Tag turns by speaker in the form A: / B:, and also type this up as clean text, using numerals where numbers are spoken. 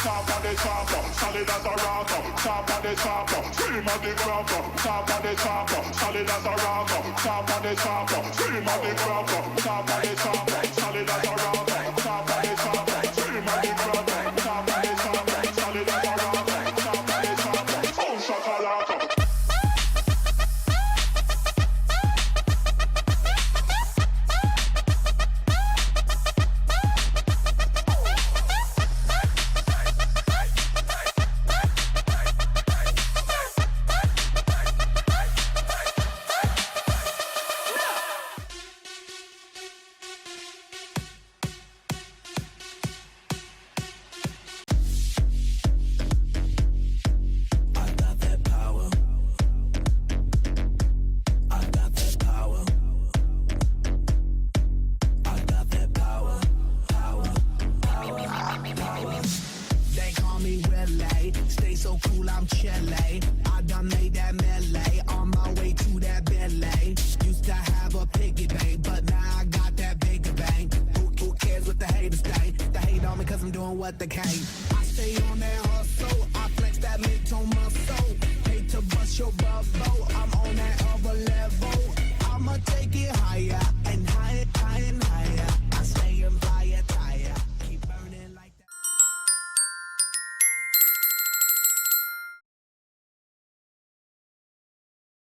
A: top of the chopper, solid as a rocker. Top of the chopper, scream of the cropper. Top of the chopper, solid as a rocker. Top of the chopper, scream of the cropper. Top of the chopper, solid as a rocker. Top of the chopper, scream of the cropper. Top of the chopper, solid as a rocker. Top of the chopper, oh shakalaka.
B: What the cake? I stay on that hustle. I flex that mid-tone muscle. Hate to bust your bubble. I'm on that other level. I'ma take it higher.